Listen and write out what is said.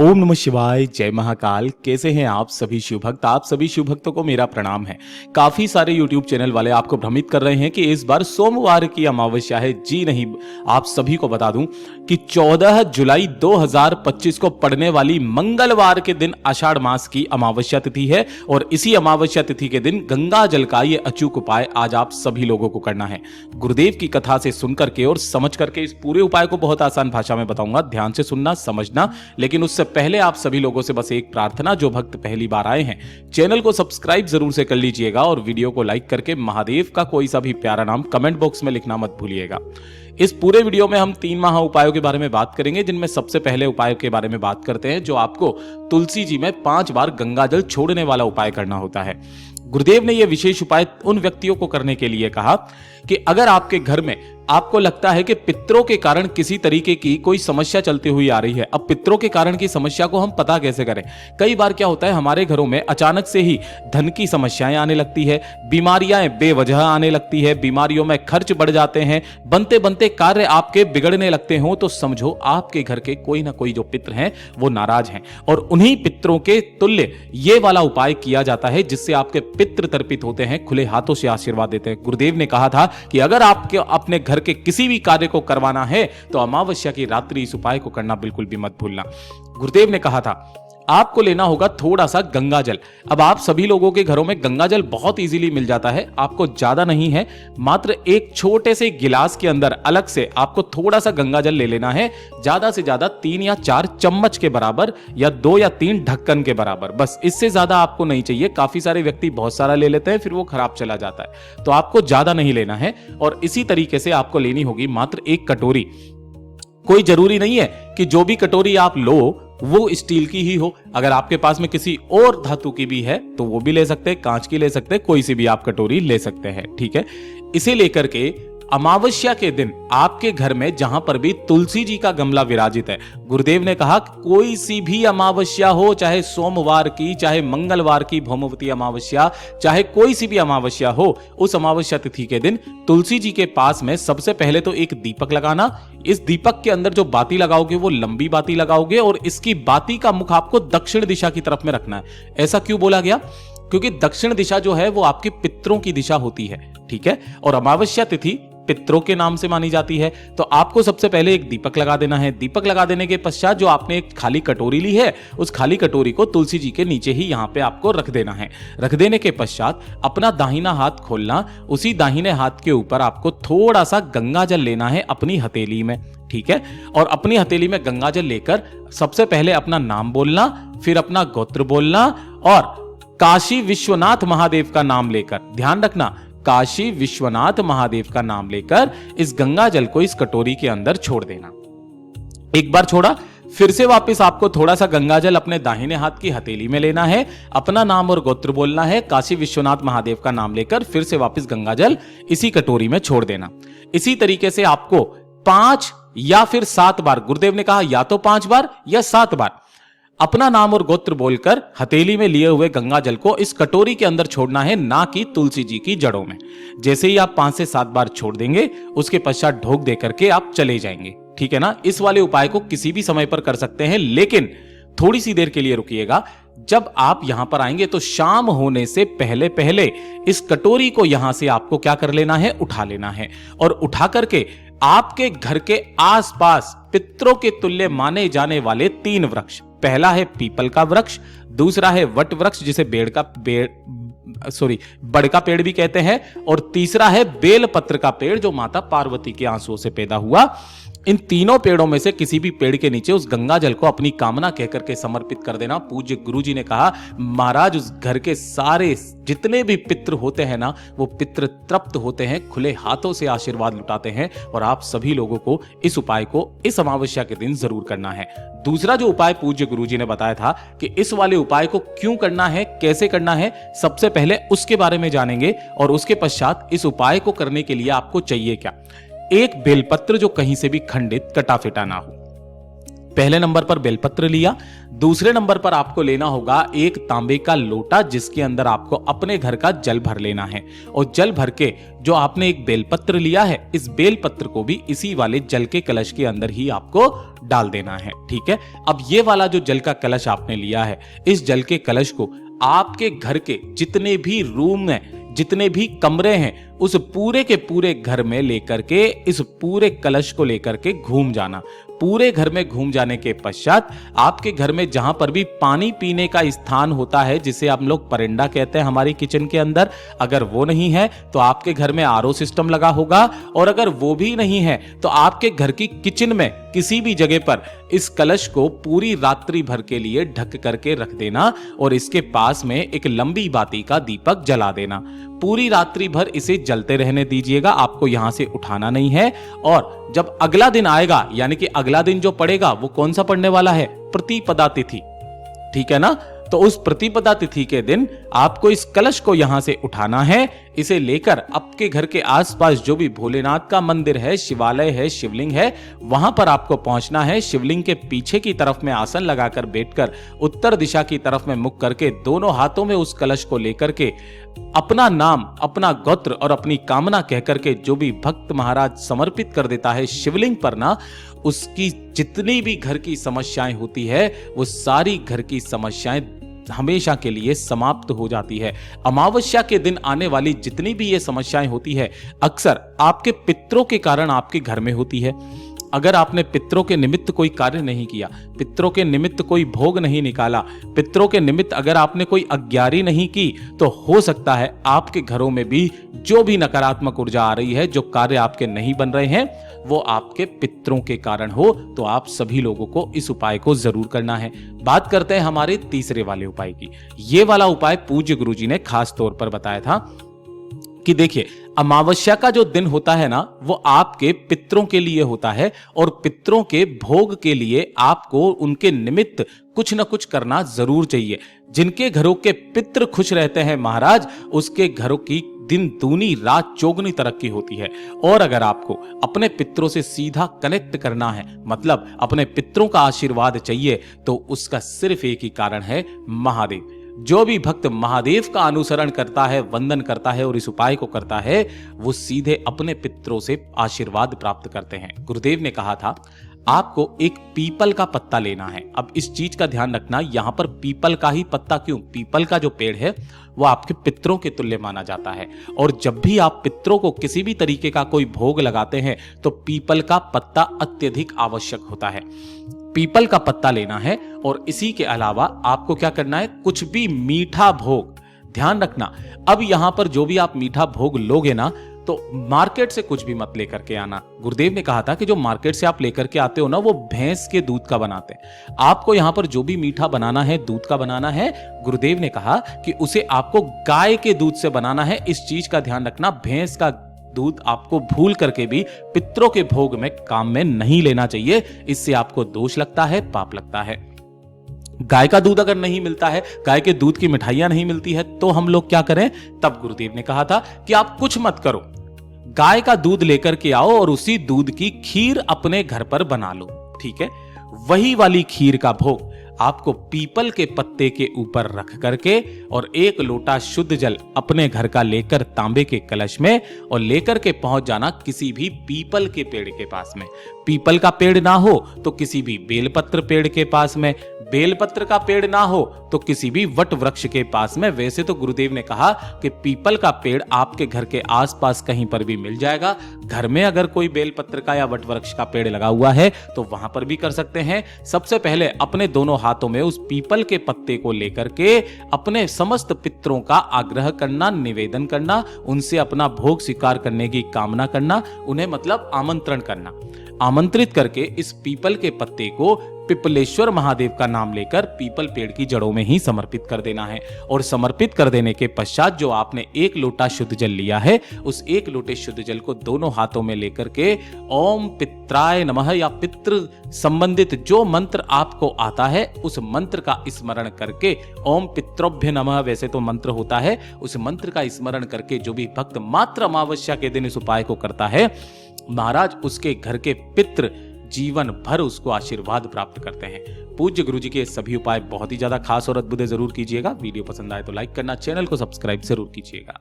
ओम नमः शिवाय, जय महाकाल। कैसे हैं आप सभी शिव भक्त? आप सभी शिव भक्तों को मेरा प्रणाम है। काफी सारे YouTube चैनल वाले आपको भ्रमित कर रहे हैं कि इस बार सोमवार की अमावस्या है। जी नहीं, आप सभी को बता दूं कि 14 जुलाई 2025 को पड़ने वाली मंगलवार के दिन आषाढ़ मास की अमावस्या तिथि है और इसी अमावस्या तिथि के दिन गंगा जल का ये अचूक उपाय आज आप सभी लोगों को करना है। गुरुदेव की कथा से सुन करके और समझ करके इस पूरे उपाय को बहुत आसान भाषा में बताऊंगा। ध्यान से सुनना, समझना। लेकिन उससे पहले आप सभी लोगों से बस एक प्रार्थना, जो भक्त पहली बार आए हैं चैनल को सब्सक्राइब जरूर से कर लीजिएगा और वीडियो को लाइक करके महादेव का कोई सा भी प्यारा नाम कमेंट बॉक्स में लिखना मत भूलिएगा। इस पूरे वीडियो में हम 3 महा उपायों के बारे में बात करेंगे, जिनमें सबसे पहले उपाय के बारे में बात करते हैं जो आपको तुलसी जी में 5 बार गंगा जल छोड़ने वाला उपाय करना होता है। गुरुदेव ने यह विशेष उपाय उन व्यक्तियों को करने के लिए कहा कि अगर आपके घर में आपको लगता है कि पितरों के कारण किसी तरीके की कोई समस्या चलती हुई आ रही है। अब पितरों के कारण की समस्या को हम पता कैसे करें? कई बार क्या होता है, हमारे घरों में अचानक से ही धन की समस्याएं आने लगती है, बीमारियां बेवजह आने लगती है, बीमारियों में खर्च बढ़ जाते हैं, बनते बनते कार्य आपके बिगड़ने लगते हो, तो समझो आपके घर के कोई ना कोई जो पितर हैं वो नाराज हैं। और उन्हीं पितरों के तुल्य ये वाला उपाय किया जाता है जिससे आपके पितृ तर्पित होते हैं, खुले हाथों से आशीर्वाद देते हैं। गुरुदेव ने कहा था कि अगर आपके अपने घर के किसी भी कार्य को करवाना है तो अमावस्या की रात्रि इस उपाय को करना बिल्कुल भी मत भूलना। गुरुदेव ने कहा था आपको लेना होगा थोड़ा सा गंगा जल। अब आप सभी लोगों के घरों में गंगा जल बहुत इजीली मिल जाता है, आपको ज्यादा नहीं है, मात्र एक छोटे से गिलास के अंदर अलग से आपको थोड़ा सा गंगा जल ले लेना है। ज्यादा से ज्यादा 3 या 4 चम्मच के बराबर या 2 या 3 ढक्कन के बराबर, बस इससे ज्यादा आपको नहीं चाहिए। काफी सारे व्यक्ति बहुत सारा ले लेते हैं, फिर वो खराब चला जाता है, तो आपको ज्यादा नहीं लेना है। और इसी तरीके से आपको लेनी होगी मात्र 1 कटोरी। कोई जरूरी नहीं है कि जो भी कटोरी आप लो वो स्टील की ही हो, अगर आपके पास में किसी और धातु की भी है तो वो भी ले सकते हैं, कांच की ले सकते हैं, कोई सी भी आप कटोरी ले सकते हैं। ठीक है, इसे लेकर के अमावस्या के दिन आपके घर में जहां पर भी तुलसी जी का गमला विराजित है, गुरुदेव ने कहा कोई सी भी अमावस्या हो, चाहे सोमवार की, चाहे मंगलवार की भौमवती अमावस्या, चाहे कोई सी भी अमावस्या हो, उस अमावस्या तिथि के दिन तुलसी जी के पास में सबसे पहले तो एक दीपक लगाना। इस दीपक के अंदर जो बाती लगाओगे वो लंबी बाती लगाओगे और इसकी बाती का मुख आपको दक्षिण दिशा की तरफ में रखना है। ऐसा क्यों बोला गया? क्योंकि दक्षिण दिशा जो है वो आपके पितरों की दिशा होती है। ठीक है, और अमावस्या तिथि पितरों के नाम से मानी जाती है, तो आपको सबसे पहले एक दीपक लगा देना है। दीपक लगा देने के पश्चात जो आपने एक खाली कटोरी ली है, उस खाली कटोरी को तुलसी जी के नीचे ही यहां पे आपको रख देना है। रख देने के पश्चात अपना दाहिना हाथ खोलना, उसी दाहिने हाथ के ऊपर आपको थोड़ा सा गंगा जल लेना है अपनी हथेली में। ठीक है, और अपनी हथेली में गंगा जल लेकर सबसे पहले अपना नाम बोलना, फिर अपना गोत्र बोलना और काशी विश्वनाथ महादेव का नाम लेकर, ध्यान रखना, काशी विश्वनाथ महादेव का नाम लेकर इस गंगा जल को इस कटोरी के अंदर छोड़ देना। एक बार छोड़ा, फिर से वापस आपको थोड़ा सा गंगा जल अपने दाहिने हाथ की हथेली में लेना है, अपना नाम और गोत्र बोलना है, काशी विश्वनाथ महादेव का नाम लेकर फिर से वापस गंगा जल इसी कटोरी में छोड़ देना। इसी तरीके से आपको 5 या फिर 7 बार, गुरुदेव ने कहा या तो 5 बार या 7 बार अपना नाम और गोत्र बोलकर हथेली में लिए हुए गंगा जल को इस कटोरी के अंदर छोड़ना है, ना कि तुलसी जी की जड़ों में। जैसे ही आप 5 से 7 बार छोड़ देंगे, उसके पश्चात ढोक दे करके आप चले जाएंगे। ठीक है ना? इस वाले उपाय को किसी भी समय पर कर सकते हैं, लेकिन थोड़ी सी देर के लिए रुकिएगा। जब आप यहां पर आएंगे तो शाम होने से पहले पहले इस कटोरी को यहां से आपको क्या कर लेना है, उठा लेना है। और उठा करके आपके घर के आसपास पितरों के तुल्य माने जाने वाले 3 वृक्ष, पहला है पीपल का वृक्ष, दूसरा है वट वृक्ष जिसे बड़ का पेड़ भी कहते हैं, और तीसरा है बेलपत्र का पेड़ जो माता पार्वती के आंसुओं से पैदा हुआ। इन तीनों पेड़ों में से किसी भी पेड़ के नीचे उस गंगा जल को अपनी कामना कहकर के समर्पित कर देना। पूज्य गुरु जी ने कहा महाराज, उस घर के सारे जितने भी पितृ होते हैं ना, वो पितृ तृप्त होते हैं, खुले हाथों से आशीर्वाद लुटाते हैं। और आप सभी लोगों को इस उपाय को इस अमावस्या के दिन जरूर करना है। दूसरा जो उपाय पूज्य गुरु जी ने बताया था कि इस वाले उपाय को क्यों करना है, कैसे करना है, सबसे पहले उसके बारे में जानेंगे। और उसके पश्चात इस उपाय को करने के लिए आपको चाहिए क्या? एक बेलपत्र जो कहीं से भी खंडित कटा फिटा ना हो, पहले नंबर पर बेलपत्र लिया, दूसरे नंबर पर आपको लेना होगा एक तांबे का लोटा जिसके अंदर आपको अपने घर का जल भर लेना है। और जल भर के जो आपने एक बेलपत्र लिया है, इस बेलपत्र को भी इसी वाले जल के कलश के अंदर ही आपको डाल देना है। ठीक है, अब ये वाला जो जल का कलश आपने लिया है, इस जल के कलश को आपके घर के जितने भी रूम हैं, जितने भी कमरे हैं, उस पूरे के पूरे घर में लेकर के इस पूरे कलश को लेकर के घूम जाना। पूरे घर में घूम जाने के पश्चात आपके घर में जहां पर भी पानी पीने का स्थान होता है, जिसे हम लोग परिंदा कहते हैं हमारी किचन के अंदर, अगर वो नहीं है तो आपके घर में आरओ सिस्टम लगा होगा, और अगर वो भी नहीं है तो आपके घर की किचन में किसी भी जगह पर इस कलश को पूरी रात्रि भर के लिए ढक करके रख देना और इसके पास में एक लंबी बाती का दीपक जला देना। पूरी रात्रि भर इसे जलते रहने दीजिएगा, आपको यहां से उठाना नहीं है। और जब अगला दिन आएगा, यानी कि अगला दिन जो पड़ेगा वो कौन सा पड़ने वाला है? प्रतिपदा तिथि। ठीक है ना? तो उस प्रतिपदा तिथि के दिन आपको इस कलश को यहां से उठाना है। इसे लेकर आपके घर के आसपास जो भी भोलेनाथ का मंदिर है, शिवालय है, शिवलिंग है, वहां पर आपको पहुंचना है। शिवलिंग के पीछे की तरफ में आसन लगाकर बैठकर उत्तर दिशा की तरफ में मुख करके दोनों हाथों में उस कलश को लेकर के अपना नाम, अपना गोत्र और अपनी कामना कहकर के जो भी भक्त महाराज समर्पित कर देता है शिवलिंग पर ना, उसकी जितनी भी घर की समस्याएं होती है वो सारी घर की समस्याएं हमेशा के लिए समाप्त हो जाती है। अमावस्या के दिन आने वाली जितनी भी ये समस्याएं होती है, अक्सर आपके पितरों के कारण आपके घर में होती है। अगर आपने पितरों के निमित्त कोई कार्य नहीं किया, पितरों के निमित्त कोई भोग नहीं निकाला, पितरों के निमित्त अगर आपने कोई अग्यारी नहीं की, तो हो सकता है आपके घरों में भी जो भी नकारात्मक ऊर्जा आ रही है, जो कार्य आपके नहीं बन रहे हैं, वो आपके पितरों के कारण हो। तो आप सभी लोगों को इस उपाय को जरूर करना है। बात करते हैं हमारे तीसरे वाले उपाय की। ये वाला उपाय पूज्य गुरुजी ने खास तौर पर बताया था कि देखिए, अमावस्या का जो दिन होता है ना, वो आपके पितरों के लिए होता है और पितरों के भोग के लिए आपको उनके निमित्त कुछ न कुछ करना जरूर चाहिए। जिनके घरों के पितृ खुश रहते हैं महाराज, उसके घरों की दिन दूनी रात चौगुनी तरक्की होती है। और अगर आपको अपने पितरों से सीधा कनेक्ट करना है, मतलब अपने पितरों का आशीर्वाद चाहिए, तो उसका सिर्फ एक ही कारण है, महादेव। जो भी भक्त महादेव का अनुसरण करता है, वंदन करता है और इस उपाय को करता है, वो सीधे अपने पितरों से आशीर्वाद प्राप्त करते हैं। गुरुदेव ने कहा था आपको एक पीपल का पत्ता लेना है। अब इस चीज का ध्यान रखना, यहां पर पीपल का ही पत्ता क्यों? पीपल का जो पेड़ है वो आपके पितरों के तुल्य माना जाता है, और जब भी आप पितरों को किसी भी तरीके का कोई भोग लगाते हैं तो पीपल का पत्ता अत्यधिक आवश्यक होता है। पीपल का पत्ता लेना है और इसी के अलावा आपको क्या करना है? कुछ भी मीठा भोग, ध्यान रखना, अब यहां पर जो भी आप मीठा भोग लोगे ना, तो मार्केट से कुछ भी मत लेकर के आना। गुरुदेव ने कहा था कि जो मार्केट से आप लेकर के आते हो ना, वो भैंस के दूध का बनाते हैं। आपको यहां पर जो भी मीठा बनाना है, दूध का बनाना है, गुरुदेव ने कहा कि उसे आपको गाय के दूध से बनाना है। इस चीज का ध्यान रखना, भैंस का दूध आपको भूल करके भी पितरों के भोग में काम में नहीं लेना चाहिए। इससे आपको दोष लगता है, पाप लगता है। गाय का दूध अगर नहीं मिलता है, गाय के दूध की मिठाइयां नहीं मिलती है, तो हम लोग क्या करें? तब गुरुदेव ने कहा था कि आप कुछ मत करो, गाय का दूध लेकर के आओ और उसी दूध की खीर अपने घर पर बना लो। ठीक है, वही वाली खीर का भोग आपको पीपल के पत्ते के ऊपर रख करके और एक लोटा शुद्ध जल अपने घर का लेकर तांबे के कलश में और लेकर के पहुंच जाना किसी भी पीपल के पेड़ के पास में। पीपल का पेड़ ना हो तो किसी भी बेलपत्र पेड़ के पास में, बेलपत्र का पेड़ ना हो तो किसी भी वट वृक्ष के पास में। वैसे तो गुरुदेव ने कहा कि पीपल का पेड़ आपके घर के आसपास कहीं पर भी मिल जाएगा। घर में अगर कोई बेलपत्र का या वट वृक्ष का पेड़ लगा हुआ है तो वहां पर भी कर सकते हैं। सबसे पहले अपने दोनों हाथों में उस पीपल के पत्ते को लेकर के अपने समस्त पितरों का आग्रह करना, निवेदन करना, उनसे अपना भोग स्वीकार करने की कामना करना, उन्हें मतलब आमंत्रण करना। आमंत्रित करके इस पीपल के पत्ते को पिपलेश्वर महादेव का नाम लेकर पीपल पेड़ की जड़ों में ही समर्पित कर देना है। और समर्पित कर देने के पश्चात जो आपने एक लोटा शुद्ध जल लिया है, उस एक लोटे शुद्ध जल को दोनों हाथों में लेकर के ओम पित्राय नमः या पितृ संबंधित जो मंत्र आपको आता है उस मंत्र का स्मरण करके, ओम पितृभ्य नमः वैसे तो मंत्र होता है, उस मंत्र का स्मरण करके जो भी भक्त मात्र अमावस्या के दिन इस उपाय को करता है, महाराज उसके घर के पितृ जीवन भर उसको आशीर्वाद प्राप्त करते हैं। पूज्य गुरु जी के सभी उपाय बहुत ही ज्यादा खास और अद्भुत है, जरूर कीजिएगा। वीडियो पसंद आए तो लाइक करना, चैनल को सब्सक्राइब जरूर कीजिएगा।